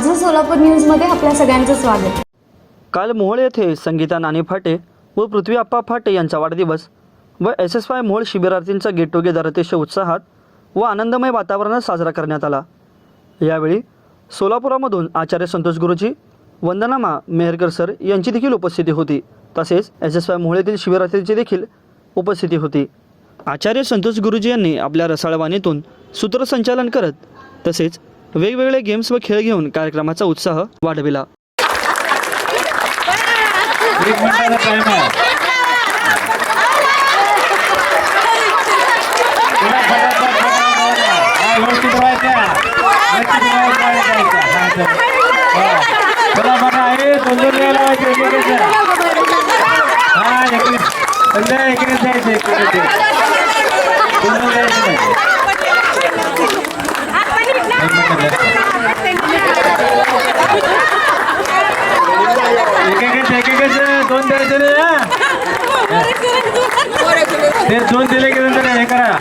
माझं सोलापूर न्यूजमध्ये आपल्या सगळ्यांचं स्वागत. काल मोहोळ येथे संगीता नानी फाटे व पृथ्वी आप्पा फाटे यांचा वाढदिवस व SSY मोहोळ शिबिरार्थींचा गेट टुगेदर अतिशय उत्साहात व आनंदमय वातावरणात साजरा करण्यात आला. यावेळी सोलापुरामधून आचार्य संतोष गुरुजी, वंदनामा मेहरकर सर यांची देखील उपस्थिती होती. तसेच SSY मोहोळ येथील शिबिरार्थींची देखील उपस्थिती होती. आचार्य संतोष गुरुजी यांनी आपल्या रसाळ वाणीतून सूत्रसंचालन करत तसेच वेगवेगळे गेम्स व खेळ घेऊन कार्यक्रमाचा उत्साह वाढविला. दोन द्यायचे ते दोन दिले की नंतर हे करा.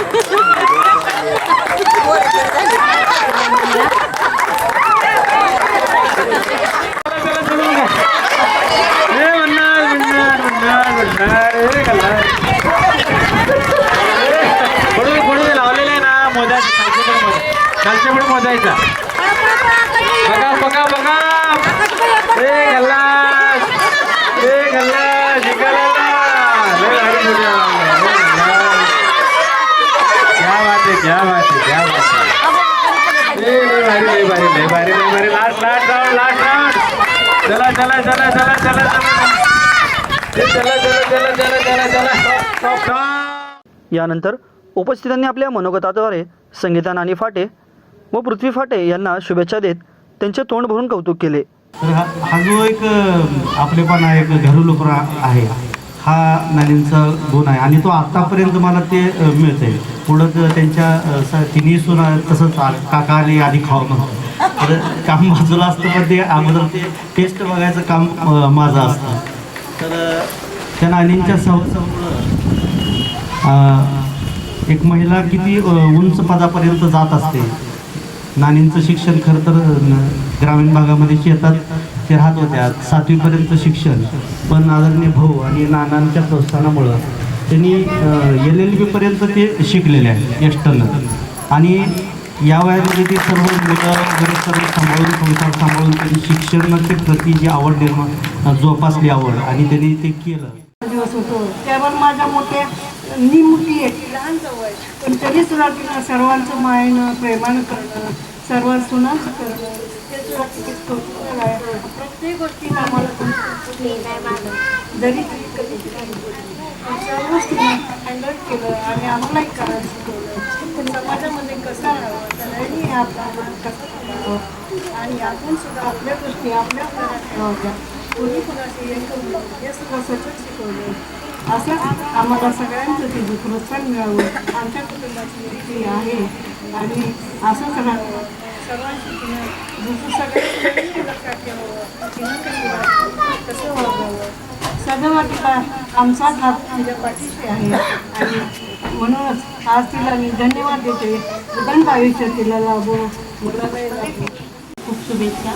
पुढे लावलेलं आहे ना मोजायचं, खालच्या पुढे मोजायचा. बघा बघा बघा क्या बात है भारी लास्ट राउंड. चला. यानंतर उपस्थितांनी आपल्या मनोगताद्वारे संगीता नानी फाटे व पृथ्वी फाटे यांना शुभेच्छा देत त्यांचे तोंड भरून कौतुक केले. हा जो एक आपलेपणा एक घरलोक आहे हा नानींचा गुण आहे आणि तो आत्तापर्यंत मला ते मिळतं आहे. पुढं त्यांच्या तिन्ही सुना तसंच काका आले आधी खावं म्हणतो तर काम बाजूला असतं, पण ते अगोदर ते टेस्ट बघायचं काम माझं असतं. तर त्या नानींच्या एक महिला किती उंच पदापर्यंत जात असते. नानींचं शिक्षण खरं तर ग्रामीण भागामध्ये शेतात ते राहत होत्या, 7वीपर्यंत शिक्षण. पण आदरणीय भाऊ आणि नानांच्या प्रोत्साहनामुळं त्यांनी LLB पर्यंत ते शिकलेले आहेत एक्सटर्नल. आणि या वयामध्ये ते सर्व मुलं वगैरे सर्व सांभाळून संसार सांभाळून त्यांनी शिक्षणाच्या प्रती जी आवड निर्माण जोपासली आवड आणि त्यांनी ते केलं. दिवस होतो त्यावर माझ्या मोठ्या मुठी आहे लहान जवळ, पण तरी सुद्धा तिला सर्वांचं मायनं प्रेमानं करणं, सर्व सुनांचं करणं ते सुद्धा तिथे कौतुक आहे. प्रत्येक गोष्टीला आम्हाला जरी सर्वच तिने हँडल केलं आणि आम्हालाही करायला शिकवलं. समाजामध्ये कसं राहावं, सगळ्यांनी आपला कसं करावं आणि आपण सुद्धा आपल्या गोष्टी आपल्या घरात ठेवाव्या. कोणी कुणाशी एकत्र हे सुद्धा सतत शिकवलं. असंच आम्हाला सगळ्यांचं तिचं प्रोत्साहन मिळावं. आमच्या कुटुंबाची व्यक्ती आहे आणि असंच राहावं. सर्वांशी तिनं जसं सगळ्यांनी लक्षात ठेवावं, तिनं कसं वागावं. सदैव तिला आमचाच हात तिच्या पाठीशी आहे आणि म्हणूनच आज तिला मी धन्यवाद देते. उदंड आयुष्य तिला लाभो, मुलालाही लाभो. खूप शुभेच्छा.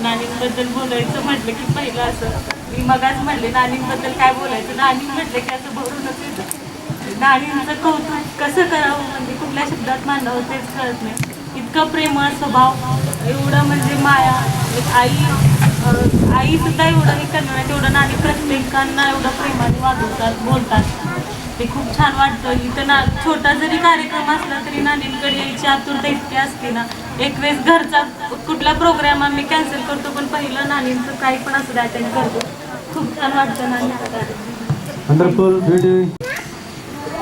नानींबद्दल बोलायचं म्हटलं की पहिलं असं मी मगाच म्हणले नानींबद्दल काय बोलायचं. नानी म्हटलं की असं भरूनच येतं. नानींचं कौतुक कसं करावं म्हणजे कुठल्या शब्दात मांडावं तेच कळत नाही. इतकं प्रेमळ स्वभाव, एवढं म्हणजे माया. एक आईसुद्धा एवढं हे करणार तेवढं नानी प्रत्येकांना एवढं प्रेमाने वागवतात, बोलतात. ते खूप छान वाटतं. इथं छोटा जरी कार्यक्रम असला तरी नानींकडे यायची आतुरता इतकी असते ना. एक वेळेस घरचा कुठला प्रोग्राम आम्ही कॅन्सल करतो पण पहिलं नानींचं काही पण असं अटेंड करतो. खूप छान वाटतं नानींचं कार्यक्रम.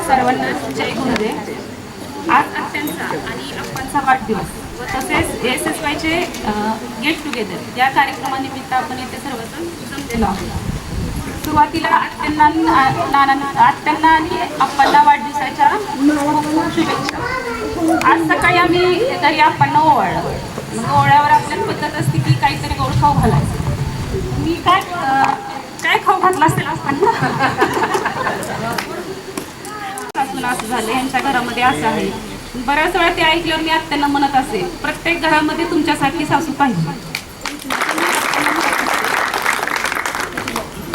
सर्वांना जय गुरुदेव. आज अत्यंत आणि अप्पांचा वाढदिवस व तसेच SSYचे गेट टुगेदर या कार्यक्रमानिमित्त आपण येथे सर्वजण जमलेलो आहोत. सुरुवातीला आत्यांना आणि अप्पांना वाढदिवसाच्या खूप खूप शुभेच्छा. आज सकाळी आम्ही तरी अप्पांना ओवाळलं. ओवाळ्यावर आपल्याला पद्धत असते की काहीतरी गोड खाऊ घालायचं. मी काय खाऊ घातलं असेल अप्पांना. असं झालं यांच्या घरामध्ये असं आहे बऱ्याच वेळा ते ऐकल्यावर मी आत्यांना म्हणत असे, प्रत्येक घरामध्ये तुमच्यासाठी सासू पाहिजे.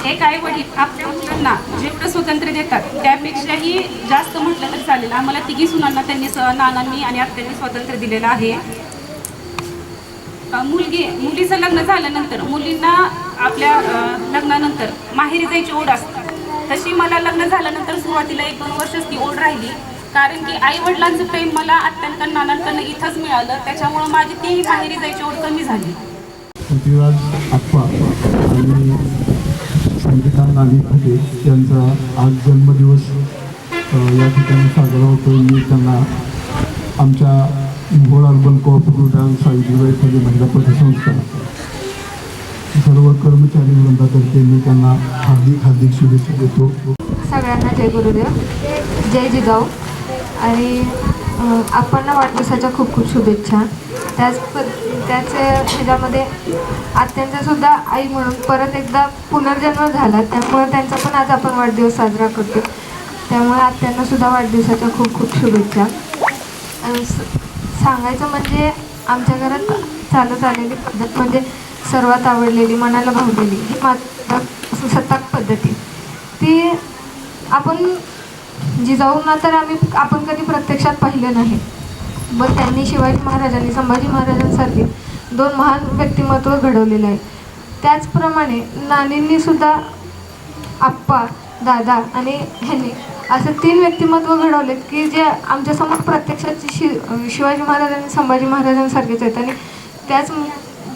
एक आई वडील आपल्या मुलांना जेवढं स्वातंत्र्य देतात त्यापेक्षाही जास्त म्हटलं तरी चालेल. आम्हाला तिघी सुनांना त्यांनी नानांनी आणि आत्यांनी स्वातंत्र्य दिलेलं आहे. मुलीचं लग्न झाल्यानंतर मुलींना आपल्या लग्नानंतर माहेरी जायची ओढ असते. तशी मला लग्न झाल्यानंतर सुरुवातीला 1-2 वर्षच ती ओढ राहिली, कारण की आई वडिलांचं प्रेम मला आत्यांकडून नानांकडून इथंच मिळालं. त्याच्यामुळं माझी ती माहेरी जायची ओढ कमी झाली. पृथ्वीराज आप्पा आणि संगीता नानी फाटे यांचा आज जन्मदिवस या ठिकाणी साजरा होतो. मी त्यांना आमच्या Mohol urban cooperative bank Savitribai Phule महिला पतसंस्था सर्व कर्मचारी वृंदातर्फे मी त्यांना हार्दिक शुभेच्छा देतो. सगळ्यांना जय गुरुदेव, जय जिजाऊ. आणि आपणना वाढदिवसाच्या खूप खूप शुभेच्छा. त्याच ह्याच्यामध्ये आत्यांचा सुद्धा आई म्हणून परत एकदा पुनर्जन्म झाला, त्यामुळे त्यांचा पण आज आपण वाढदिवस साजरा करतो. त्यामुळे आत्यांना सुद्धा वाढदिवसाच्या खूप खूप शुभेच्छा. सांगायचं म्हणजे आमच्या घरात चालत आलेली पद्धत म्हणजे सर्वात आवडलेली, मनाला भावलेली ही माता सत्ताक पद्धती. ती आपण जिजाऊंना तर आपण कधी प्रत्यक्षात पाहिलं नाही, पण त्यांनी शिवाजी महाराजांनी संभाजी महाराजांसारखे 2 महान व्यक्तिमत्व घडवलेलं आहे. त्याचप्रमाणे नानींनी सुद्धा आप्पा, दादा आणि ह्यांनी असं 3 व्यक्तिमत्व घडवलेत की जे आमच्यासमोर प्रत्यक्षात शिवाजी महाराज आणि संभाजी महाराजांसारखेच आहेत. आणि त्याच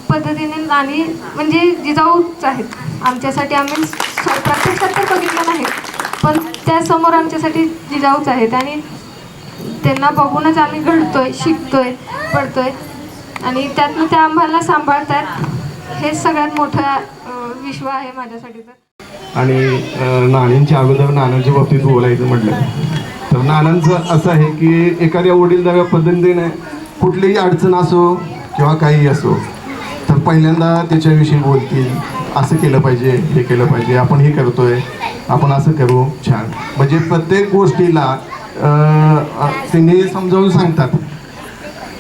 पद्धतीने नानी म्हणजे जिजाऊच आहेत आमच्यासाठी. आम्ही प्रत्यक्षात तर बघितलं नाही, पण त्यासमोर आमच्यासाठी जिजाऊच आहेत. आणि त्यांना बघूनच आम्ही घडतोय, शिकतोय, पडतोय आणि त्यातनं त्या आम्हाला सांभाळतात. हेच सगळ्यात मोठा विश्व आहे माझ्यासाठी. आणि नाण्यांच्या अगोदर नानांच्या बाबतीत बोलायचं म्हटलं तर नानांचं असं आहे की एखाद्या वडीलधाऱ्या पद्धतीने कुठलीही अडचण असो किंवा काही असो तर पहिल्यांदा त्याच्याविषयी बोलतील, असं केलं पाहिजे, हे केलं पाहिजे, आपण हे करतोय, आपण असं करू, छान. म्हणजे प्रत्येक गोष्टीला त्यांनी समजावून सांगतात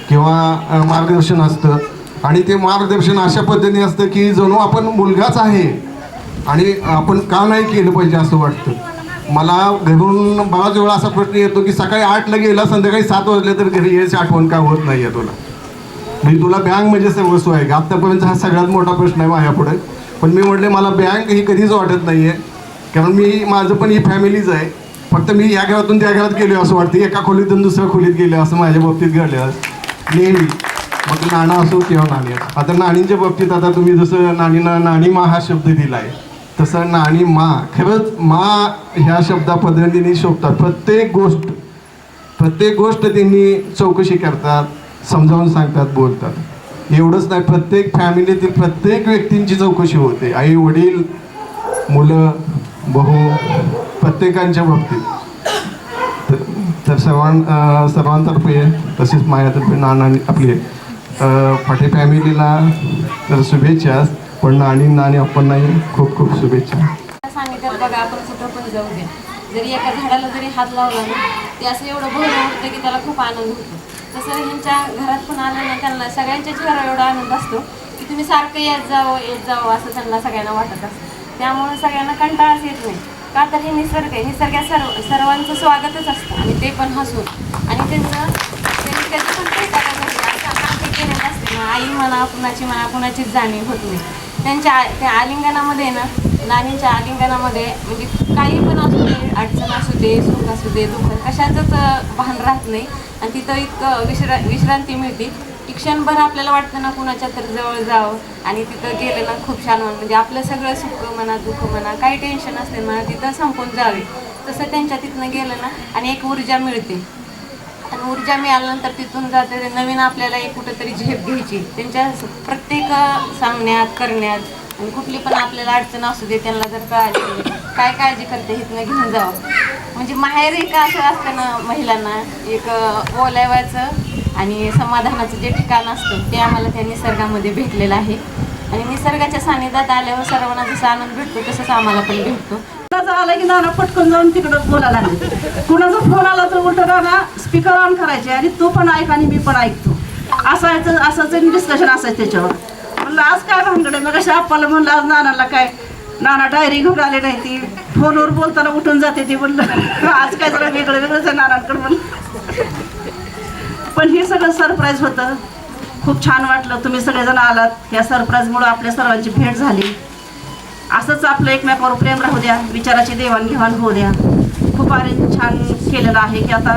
किंवा मार्गदर्शन असतं. आणि ते मार्गदर्शन अशा पद्धतीने असतं की जणू आपण मुलगाच आहे आणि आपण का नाही केलं पाहिजे असं वाटतं. मला घरून बराच वेळा असा प्रश्न येतो की सकाळी 8ला गेला, संध्याकाळी 7 वाजले तर घरी यायची आठवण का होत नाही आहे तुला? म्हणजे तुला बँक म्हणजे सर्वस्व आहे का? आत्तापर्यंत हा सगळ्यात मोठा प्रश्न आहे माझ्यापुढे. पण मी म्हटले मला बँक ही कधीच वाटत नाही आहे, कारण माझं पण ही फॅमिलीच आहे. फक्त मी या घरातून त्या घरात गेलो असं वाटतं, एका खोलीतून दुसऱ्या खोलीत गेलो असं माझ्या बाबतीत घडलं नेहमी. मग नाना असो किंवा नाणी असो. आता नाणींच्या बाबतीत आता तुम्ही जसं नाणींना नाणी मा हा शब्द दिला आहे तसं नाणी मा, खरंच मा ह्या शब्दा पद्धतीने शोभतात. प्रत्येक गोष्ट त्यांनी चौकशी करतात, समजावून सांगतात, बोलतात. एवढंच नाही, प्रत्येक फॅमिलीतील प्रत्येक व्यक्तींची चौकशी होते, आई वडील, मुलं, बहू, प्रत्येकांच्या बाबतीत. तर सर्वांतर्फे तसेच माझ्यातर्फे नाना आपले फाटे फॅमिलीला तर शुभेच्छा, पण नाणींना आणि आपणही खूप खूप शुभेच्छा. सांगितलं बघा, आपण कुठं पण जाऊ द्या, जरी एका झाडाला जरी हात लावला ना ते असं एवढं भरून वाटतं की त्याला खूप आनंद होतो. तसं ह्यांच्या घरात पण आलं ना त्यांना सगळ्यांच्या चेहरा एवढा आनंद असतो की तुम्ही सारखं येत जावं असं त्यांना सगळ्यांना वाटत असतं. त्यामुळे सगळ्यांना कंटाळाच येत नाही, का तर हे निसर्ग आहे. निसर्गात सर्वांचं स्वागतच असतं आणि ते पण हसून. आणि त्यांनी कधी पण केलेलं असते ना, आई म्हणा, कुणाचीच जाणीव होत नाही. त्या आलिंगनामध्ये ना, नानींच्या आलिंगनामध्ये म्हणजे काही पण असू दे, अडचण असू दे, सुख असू दे, दुःख कशाचंच भान राहत नाही. आणि तिथं इतकं विश्रांती मिळते की क्षणभर आपल्याला वाटतं ना कुणाच्या तर जवळ जावं आणि तिथं गेलं ना खूप छान म्हणजे आपलं सगळं सुख म्हणा, दुःख म्हणा, काही टेन्शन असते म्हणा तिथं संपून जावे. तसं त्यांच्या तिथनं गेलं ना आणि एक ऊर्जा मिळते. आणि ऊर्जा मिळाल्यानंतर तिथून जाते नवीन आपल्याला एक कुठंतरी झेप घ्यायची त्यांच्या प्रत्येक सांगण्यात, करण्यात. आणि कुठली पण आपल्याला अडचण असू दे त्यांना जर कळाली काय काळजी करते इथनं घेऊन जावं. म्हणजे माहेर एक असं असतं ना महिलांना, एक ओलाव्याचं आणि समाधानाचं जे ठिकाण असतं ते आम्हाला त्या निसर्गामध्ये भेटलेलं आहे. आणि निसर्गाच्या सानिध्यात आल्यावर सर्वांना जसा आनंद भेटतो तसंच आम्हाला पण भेटतो. कुणाचा आला की नाना पटकन जाऊन तिकडं बोलायला लागले. कुणाचा फोन आला तर उलट नाना स्पीकर ऑन करायचे आणि तू पण ऐक आणि मी पण ऐकतो. असंच डिस्कशन असायचं त्याच्यावर. म्हणलं आज काय भानगडे मग कशा आप्पाला म्हणलं आज नानाला काय नाना डायरी घेऊन आले नाही ती फोनवर बोलताना उठून जाते ती. म्हणलं आज काय जरा वेगळं वेगळंच आहे नानांकडं म्हणलं. पण हे सगळं सरप्राईज होतं. खूप छान वाटलं तुम्ही सगळेजण आलात. या सरप्राईजमुळं आपल्या सर्वांची भेट झाली. असंच आपलं एकमेकावर प्रेम राहू द्या, विचाराची देवाणघेवाण होऊ द्या. खूप छान केलेलं आहे की आता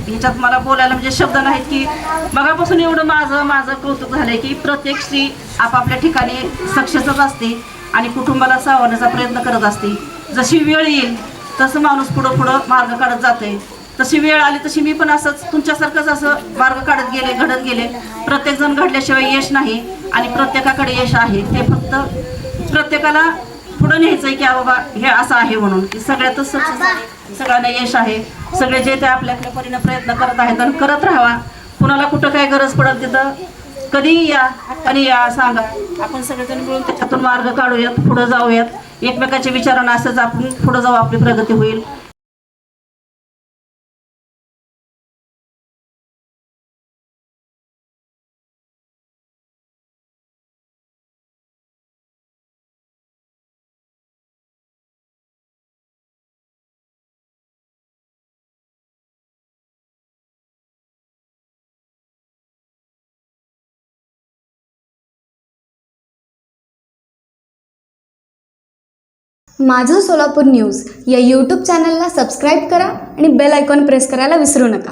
ह्याच्यात मला बोलायला म्हणजे शब्द नाहीत की मगापासून एवढं माझं कौतुक झालं की प्रत्येक स्त्री आपापल्या ठिकाणी सक्सेसच असते आणि कुटुंबाला सावरण्याचा प्रयत्न करत असते. जशी वेळ येईल तसं माणूस पुढं मार्ग काढत जाते. तशी वेळ आली तशी मी पण असंच तुमच्यासारखंच असं मार्ग काढत गेले, घडत गेले. प्रत्येकजण घडल्याशिवाय यश नाही आणि प्रत्येकाकडे यश आहे. ते फक्त प्रत्येकाला पुढं न्यायचं आहे की बाबा हे असं आहे म्हणून की सगळ्यातच सक्सेस आहे, सगळ्यांना यश आहे. सगळे जे ते आपल्या आपल्या परीने प्रयत्न करत आहेत आणि करत राहावा. कुणाला कुठं काय गरज पडत तिथं कधीही या आणि या सांगा. आपण सगळेजण मिळून त्याच्यातून मार्ग काढूयात, पुढं जाऊयात. एकमेकाच्या विचारांना असंच आपण पुढं जाऊ, आपली प्रगती होईल. माझं सोलापूर न्यूज या यूट्यूब चॅनलला सबस्क्राईब करा आणि बेल आयकॉन प्रेस करायला विसरू नका.